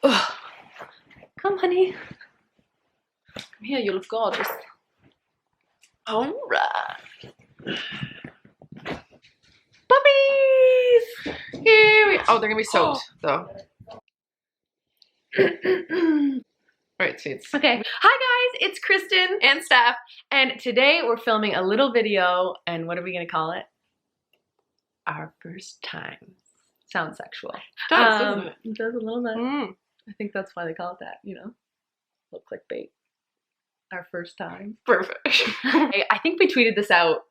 Ugh. Come, honey. Come here, you look gorgeous. All right. Puppies! Here we oh, they're gonna be soaked though. Alright, sweets. Okay. Hi guys, it's Kristen And Steph. and today we're filming a little video, and what are we gonna call it? Our first time. Sounds sexual. Doesn't it? It does a little bit. Mm. I think that's why they call it that, you know? Little clickbait. Our first time. Perfect. I think we tweeted this out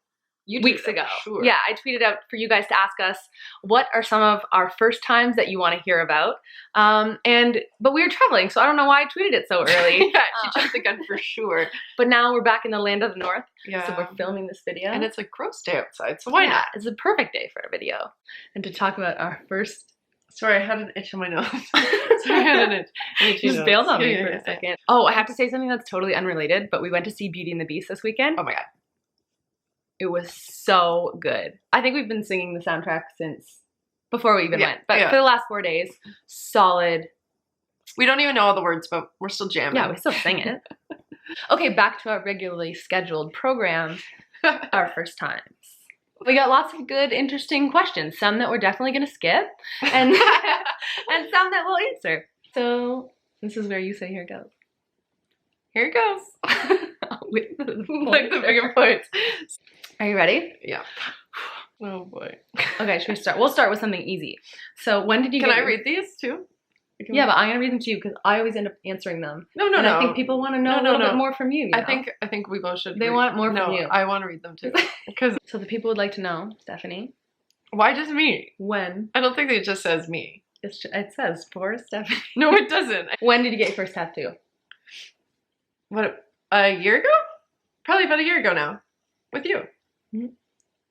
weeks ago. Sure. Yeah, I tweeted out for you guys to ask us what are some of our first times that you want to hear about. But we were traveling, so I don't know why I tweeted it so early. Yeah, she jumped the gun for sure. But now we're back in the land of the north. Yeah. So we're filming this video. And it's a gross day outside, so why yeah, not? it's a perfect day for a video. And to talk about our first Sorry, I had an itch on my nose. Sorry, I had an itch. just bailed on me Yeah, for yeah, a second. Oh, I have to say something that's totally unrelated, but we went to see Beauty and the Beast this weekend. Oh my god. It was so good. I think we've been singing the soundtrack since before we even went. But for the last 4 days, solid. We don't even know all the words, but we're still jamming. Yeah, we still sing it. Okay, back to our regularly scheduled program, our first times. We got lots of good, interesting questions. Some that we're definitely going to skip, and and some that we'll answer. So this is where you say, here goes. Here it goes. With the Like the bigger points. Are you ready? Yeah. Oh boy. Okay, should we start? We'll start with something easy. So when did you Can get I your... read these too? Yeah, but I'm gonna read them to you because I always end up answering them. No. And I think people want to know a little bit more from you. I think we both should. They want more from you. I want to read them too. Because So the people would like to know, Stephanie, why just me? when I don't think it just says me. it says for Stephanie. No, it doesn't. When did you get your first tattoo? What, a year ago? Probably about a year ago now. With you. Mm-hmm.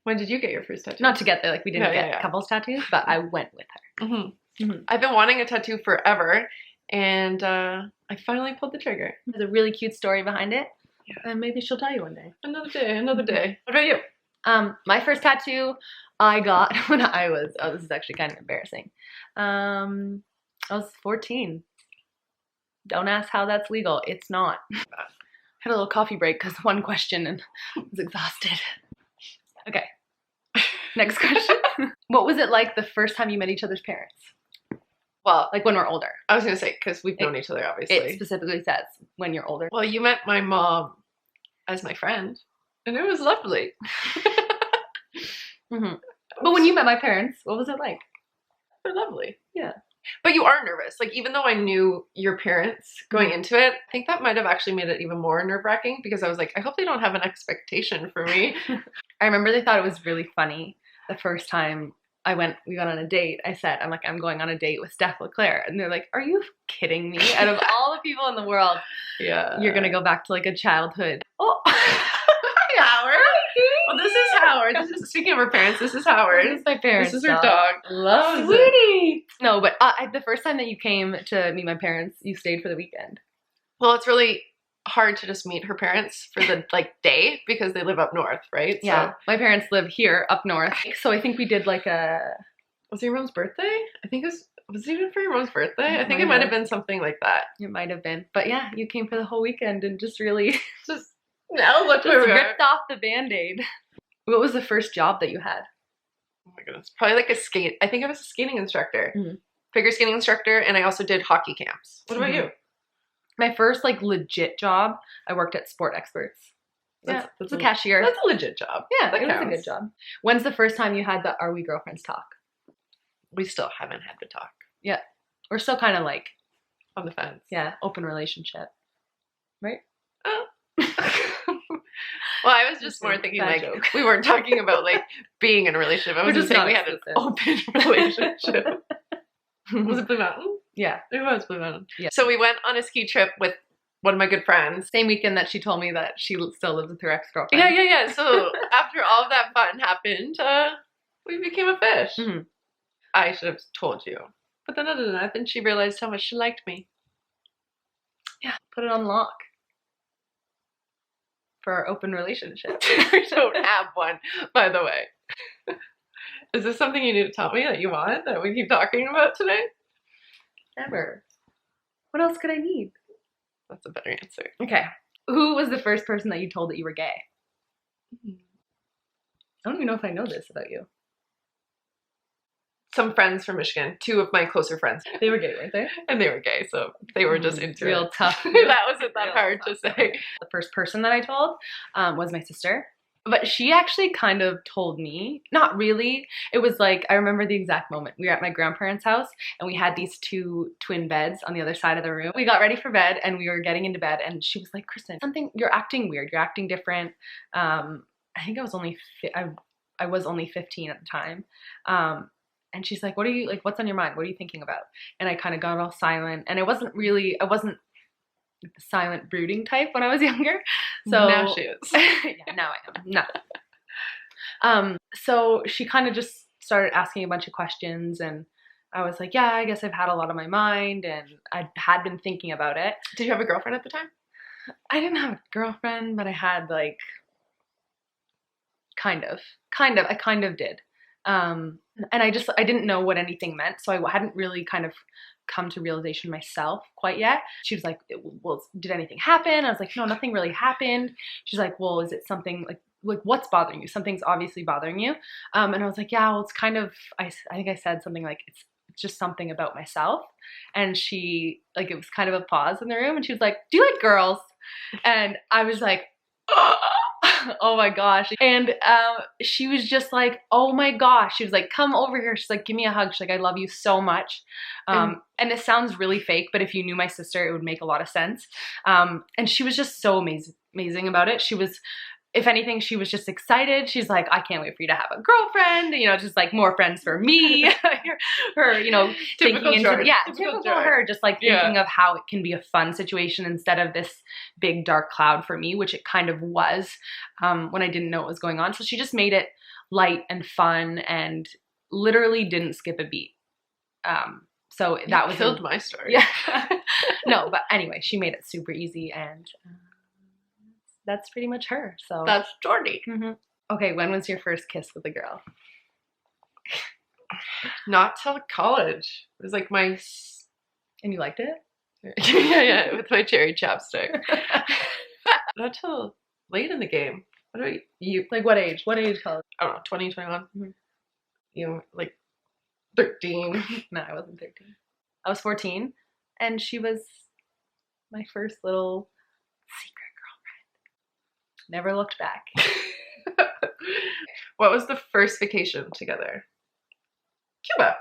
When did you get your first tattoo? Not to get there, like we didn't Yeah, get yeah. couples tattoos, but I went with her. Mm-hmm. I've been wanting a tattoo forever, and I finally pulled the trigger. There's a really cute story behind it, Yeah. and maybe she'll tell you one day. Another day, another day. What about you? My first tattoo I got when I was, this is actually kind of embarrassing. I was 14. Don't ask how that's legal. It's not. Had a little coffee break because one question and was exhausted. Okay. Next question. What was it like the first time you met each other's parents? Well, Like when we're older. I was going to say, because we've known each other, obviously. It specifically says when you're older. Well, you met my mom as my friend, and it was lovely. Mm-hmm. But when you met my parents, what was it like? They're lovely. Yeah. But you are nervous. Like, even though I knew your parents going into it, I think that might have actually made it even more nerve-wracking because I was like, I hope they don't have an expectation for me. I remember they thought it was really funny the first time we went on a date. I'm going on a date with Steph LeClaire. And they're like, are you kidding me? Out of all the people in the world, Yeah. you're going to go back to like a childhood. Oh. Hi, Howard. Well, this is Howard. Speaking of her parents, this is Howard. This is my parents. This is her dog. Loves it. Sweetie. No, but the first time that you came to meet my parents, you stayed for the weekend. Well, it's really hard to just meet her parents for the day because they live up north, right? Yeah. So, my parents live here up north. So I think we did like a... Was it your mom's birthday? I think was it even for your mom's birthday? I think it might might have been something like that. It might have been. But yeah, you came for the whole weekend and just really Just now look where we are. ripped off the Band-Aid. What was the first job that you had? Oh my goodness. Probably like I think I was a skating instructor. Mm-hmm. Figure skating instructor, and I also did hockey camps. What about you? My first like legit job, I worked at Sport Experts. That's a cashier. That's a legit job. Yeah, that it was a counts. good job. When's the first time you had the Are We Girlfriends talk? We still haven't had the talk. Yeah. We're still kind of like, On the fence. yeah, open relationship. Right? Oh. Well, I was just more thinking bad like joke. we weren't talking about like being in a relationship. I was just saying we had an open relationship. Was it Blue Mountain? Yeah. It was Blue Mountain. Yeah. So we went on a ski trip with one of my good friends. Same weekend that she told me that she still lives with her ex-girlfriend. Yeah. So after all of that fun happened, we became a fish. Mm-hmm. I should have told you. But then other than that, then she realized how much she liked me. Yeah. Put it on lock. For our open relationship. We don't have one, by the way. Is this something you need to tell me that you want that we keep talking about today? Never. What else could I need? That's a better answer. Okay. Who was the first person that you told that you were gay? I don't even know if I know this about you. Some friends from Michigan, 2 of my closer friends. They were gay, weren't they? And they were gay, so they were just into real it. tough. That wasn't that hard to say. The first person that I told was my sister. But she actually kind of told me, not really. It was like, I remember the exact moment. We were at my grandparents' house and we had these 2 twin beds on the other side of the room. We got ready for bed and we were getting into bed and she was like, Kristen, you're acting weird. You're acting different. I think I was only 15 at the time. And she's like, what's on your mind? What are you thinking about? And I kind of got all silent. And I wasn't the silent brooding type when I was younger. So now she is. Yeah, now I am. No. So she kind of just started asking a bunch of questions and I was like, yeah, I guess I've had a lot on my mind and I had been thinking about it. Did you have a girlfriend at the time? I didn't have a girlfriend, but I had like, I kind of did. And I didn't know what anything meant. So I hadn't really kind of come to realization myself quite yet. She was like, well, did anything happen? I was like, no, nothing really happened. She's like, well, is it something like what's bothering you? Something's obviously bothering you. And I was like, yeah, well, it's kind of, I think I said something like, it's just something about myself. And she, like, it was kind of a pause in the room and she was like, do you like girls? And I was like, oh my gosh. And she was just like, oh my gosh. She was like, come over here. She's like, give me a hug. She's like, I love you so much. And it sounds really fake, but if you knew my sister, it would make a lot of sense. And she was just so amazing about it. She was, if anything, she was just excited. She's like, I can't wait for you to have a girlfriend, you know, just like more friends for me. Her, you know, typical thinking into, typical her, just like thinking of how it can be a fun situation instead of this big dark cloud for me, which it kind of was when I didn't know what was going on. So she just made it light and fun and literally didn't skip a beat. So that was killed my story. Yeah. No, but anyway, she made it super easy and that's pretty much her. So that's Jordy. Mm-hmm. Okay, when was your first kiss with a girl? Not till college. It was like my... And you liked it? yeah, with my cherry chapstick. Not till late in the game. What are you? Like what age? What age college? I don't know, 20, 21? Mm-hmm. You know, like 13. No, I wasn't 13. I was 14, and she was my first little secret girlfriend. Never looked back. What was the first vacation together? Cuba.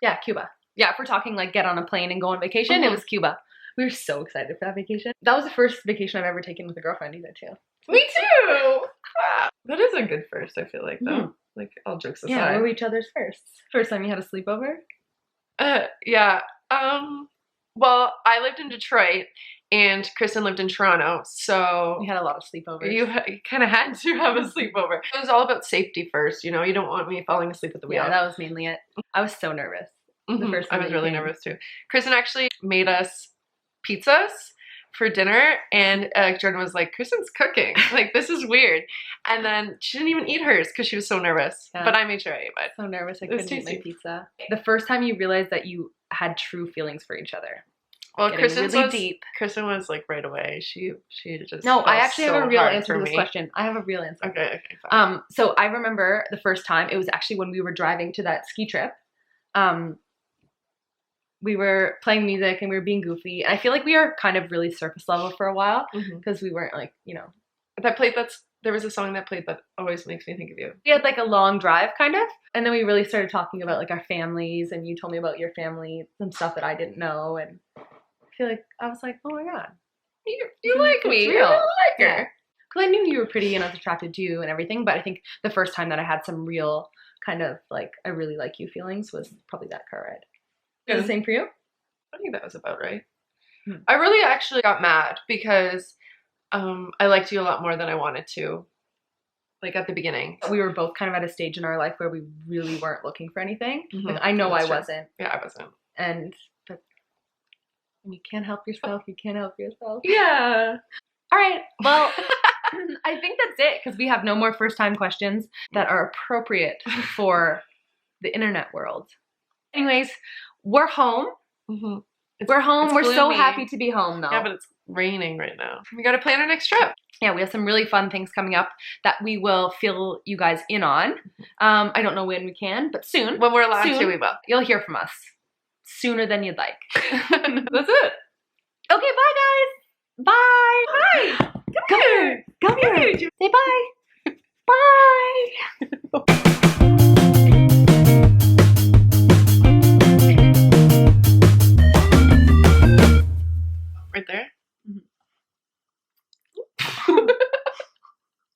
Yeah, Cuba. Yeah, if we're talking like get on a plane and go on vacation, Mm-hmm. It was Cuba. We were so excited for that vacation. That was the first vacation I've ever taken with a girlfriend either too. Me too! Wow. That is a good first, I feel like, though. Mm-hmm. Like, all jokes aside. Yeah, we were each other's first. First time you had a sleepover? Yeah. Well, I lived in Detroit and Kristen lived in Toronto, so... We had a lot of sleepovers. You kind of had to have a sleepover. It was all about safety first, you know? You don't want me falling asleep at the wheel. Yeah, that was mainly it. I was so nervous. Mm-hmm. The first time I was really nervous, too. Kristen actually made us pizzas for dinner, and Jordan was like, Kristen's cooking. Like, this is weird. And then she didn't even eat hers because she was so nervous. Yeah. But I made sure I ate mine. So nervous I couldn't eat my pizza. The first time you realized that you had true feelings for each other. Well, Kristen really was deep. Kristen was like right away. She just no. I actually have a real answer to this question. I have a real answer. Okay, fine. So I remember the first time. It was actually when we were driving to that ski trip. We were playing music and we were being goofy. And I feel like we were kind of really surface level for a while because we weren't like, you know. There was a song that played that always makes me think of you. We had like a long drive kind of. And then we really started talking about like our families and you told me about your family and stuff that I didn't know. And I feel like I was like, oh my God. You like me. You really like her. Because I knew you were pretty and I was attracted to you and everything. But I think the first time that I had some real kind of like, I really like you feelings was probably that car ride. Is the same for you? I think that was about right. I really actually got mad because I liked you a lot more than I wanted to, like at the beginning. We were both kind of at a stage in our life where we really weren't looking for anything. Like, I know I wasn't. Yeah, I wasn't. But you can't help yourself. You can't help yourself. Yeah. All right. Well, I think that's it because we have no more first-time questions that are appropriate for the internet world. Anyways, we're home. We're home. It's We're so gloomy. happy to be home, though. Yeah, but it's raining right now. We got to plan our next trip. Yeah, we have some really fun things coming up that we will fill you guys in on. I don't know when we can, but soon. When we're allowed soon, to, we will. You'll hear from us sooner than you'd like. That's it. Okay, bye, guys. Bye. Hi. Come here. Come here. Say bye. Bye.